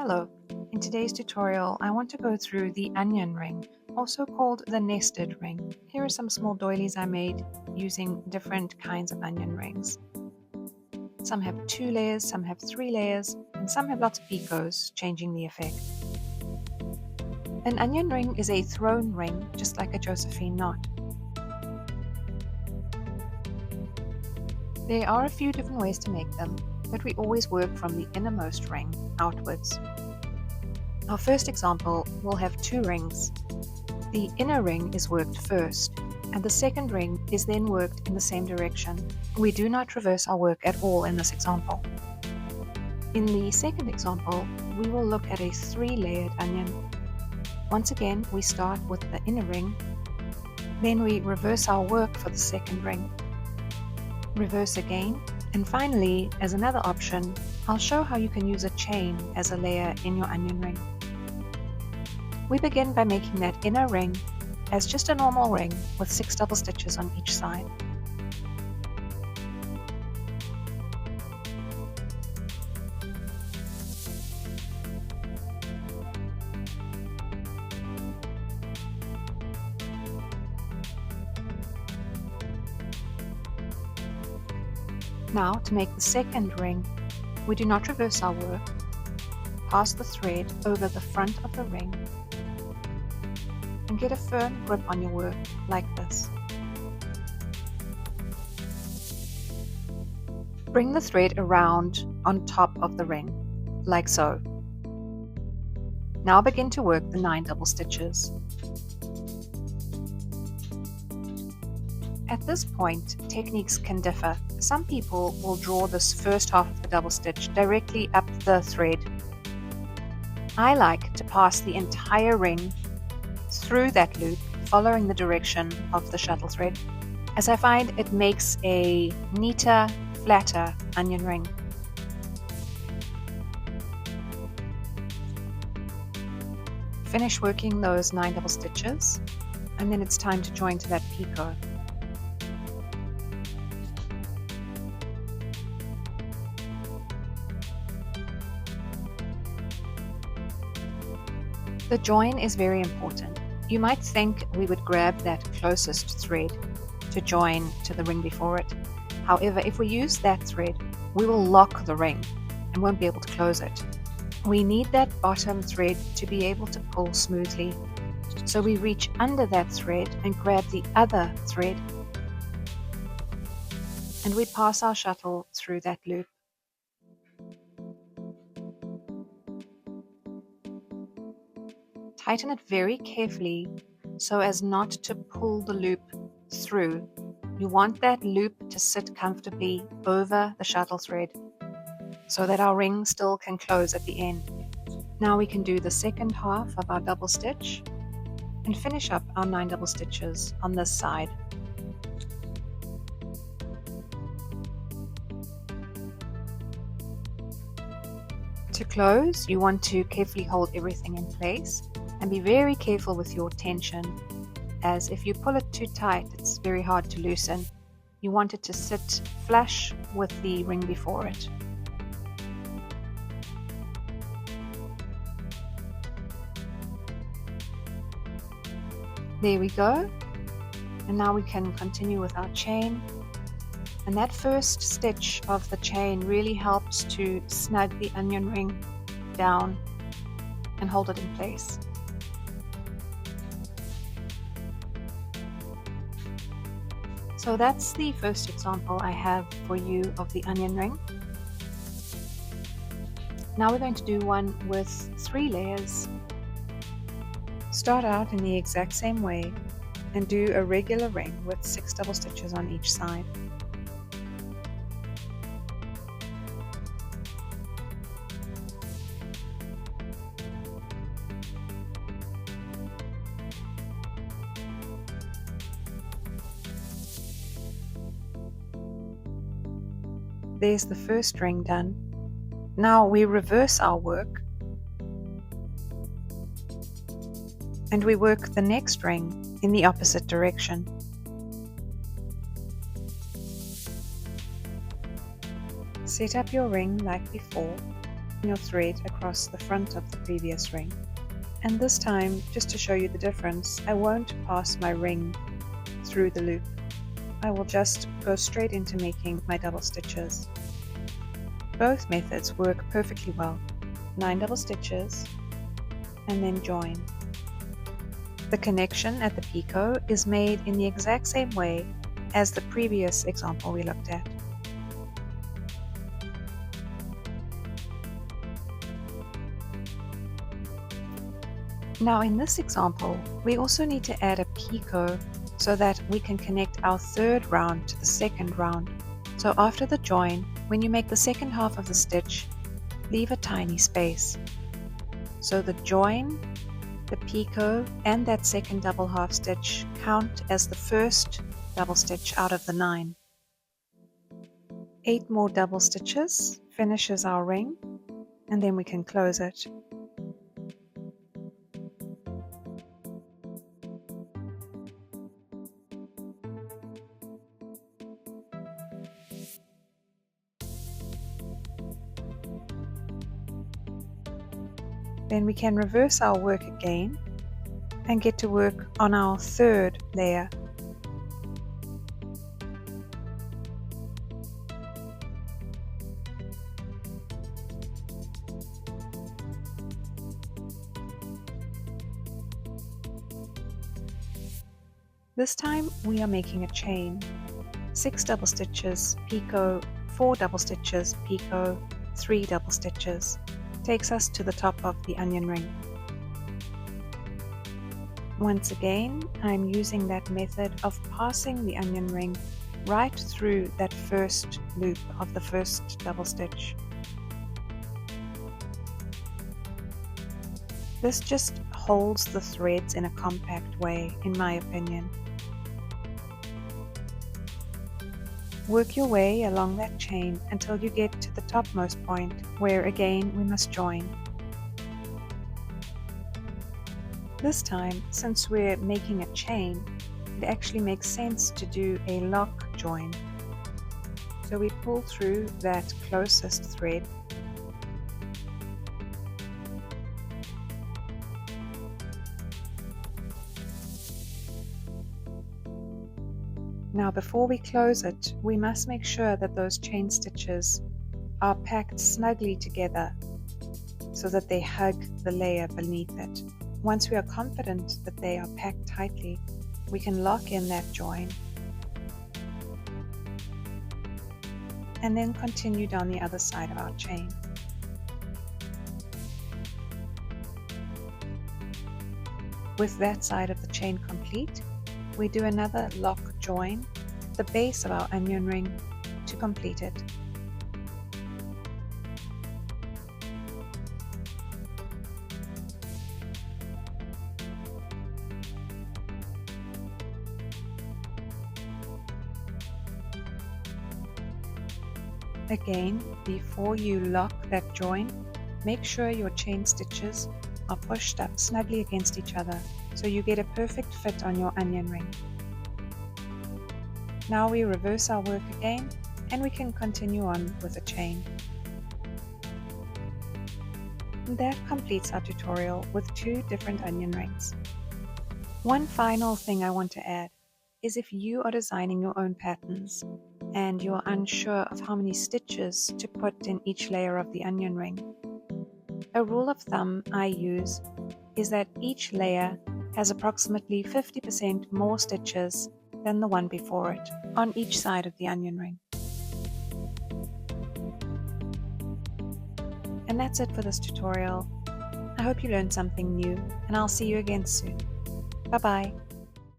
Hello, in today's tutorial I want to go through the onion ring, also called the nested ring. Here are some small doilies I made using different kinds of onion rings. Some have 2 layers, some have 3 layers, and some have lots of picots, changing the effect. An onion ring is a thrown ring, just like a Josephine knot. There are a few different ways to make them, but we always work from the innermost ring outwards. Our first example will have 2 rings. The inner ring is worked first, and the second ring is then worked in the same direction. We do not reverse our work at all in this example. In the second example, we will look at a 3-layered onion. Once again, we start with the inner ring, then we reverse our work for the second ring. Reverse again, and finally, as another option, I'll show how you can use a chain as a layer in your onion ring. We begin by making that inner ring as just a normal ring with 6 double stitches on each side. Now, to make the second ring, we do not reverse our work. Pass the thread over the front of the ring and get a firm grip on your work like this. Bring the thread around on top of the ring, like so. Now begin to work the 9 double stitches. At this point, techniques can differ. Some people will draw this first half of the double stitch directly up the thread. I like to pass the entire ring through that loop, following the direction of the shuttle thread, as I find it makes a neater, flatter onion ring. Finish working those 9 double stitches, and then it's time to join to that picot. The join is very important. You might think we would grab that closest thread to join to the ring before it. However, if we use that thread, we will lock the ring and won't be able to close it. We need that bottom thread to be able to pull smoothly. So we reach under that thread and grab the other thread, and we pass our shuttle through that loop. Tighten it very carefully so as not to pull the loop through. You want that loop to sit comfortably over the shuttle thread so that our ring still can close at the end. Now we can do the second half of our double stitch and finish up our 9 double stitches on this side. To close, you want to carefully hold everything in place. And be very careful with your tension, as if you pull it too tight, it's very hard to loosen. You want it to sit flush with the ring before it. There we go. And now we can continue with our chain. And that first stitch of the chain really helps to snug the onion ring down and hold it in place. So that's the first example I have for you of the onion ring. Now we're going to do one with 3 layers. Start out in the exact same way and do a regular ring with 6 double stitches on each side. There's the first ring done. Now we reverse our work and we work the next ring in the opposite direction. Set up your ring like before your thread across the front of the previous ring. And this time, just to show you the difference, I won't pass my ring through the loop. I will just go straight into making my double stitches. Both methods work perfectly well. 9 double stitches and then join. The connection at the picot is made in the exact same way as the previous example we looked at. Now in this example, we also need to add a picot so that we can connect our third round to the second round. So after the join, when you make the second half of the stitch, leave a tiny space. So the join, the picot, and that second double half stitch count as the first double stitch out of the 9. 8 more double stitches finishes our ring, and then we can close it. Then we can reverse our work again and get to work on our third layer. This time we are making a chain. 6 double stitches, picot, 4 double stitches, picot, 3 double stitches. Takes us to the top of the onion ring. Once again, I'm using that method of passing the onion ring right through that first loop of the first double stitch. This just holds the threads in a compact way, in my opinion. Work your way along that chain until you get to the topmost point, where again we must join. This time, since we're making a chain, it actually makes sense to do a lock join. So we pull through that closest thread, now before we close it, we must make sure that those chain stitches are packed snugly together so that they hug the layer beneath it. Once we are confident that they are packed tightly, we can lock in that join and then continue down the other side of our chain. With that side of the chain complete, we do another lock join at the base of our onion ring to complete it. Again, before you lock that join, make sure your chain stitches are pushed up snugly against each other so you get a perfect fit on your onion ring. Now we reverse our work again and we can continue on with a chain. And that completes our tutorial with 2 different onion rings. One final thing I want to add is if you are designing your own patterns and you're unsure of how many stitches to put in each layer of the onion ring, a rule of thumb I use is that each layer has approximately 50% more stitches than the one before it on each side of the onion ring. And that's it for this tutorial. I hope you learned something new, and I'll see you again soon. Bye bye.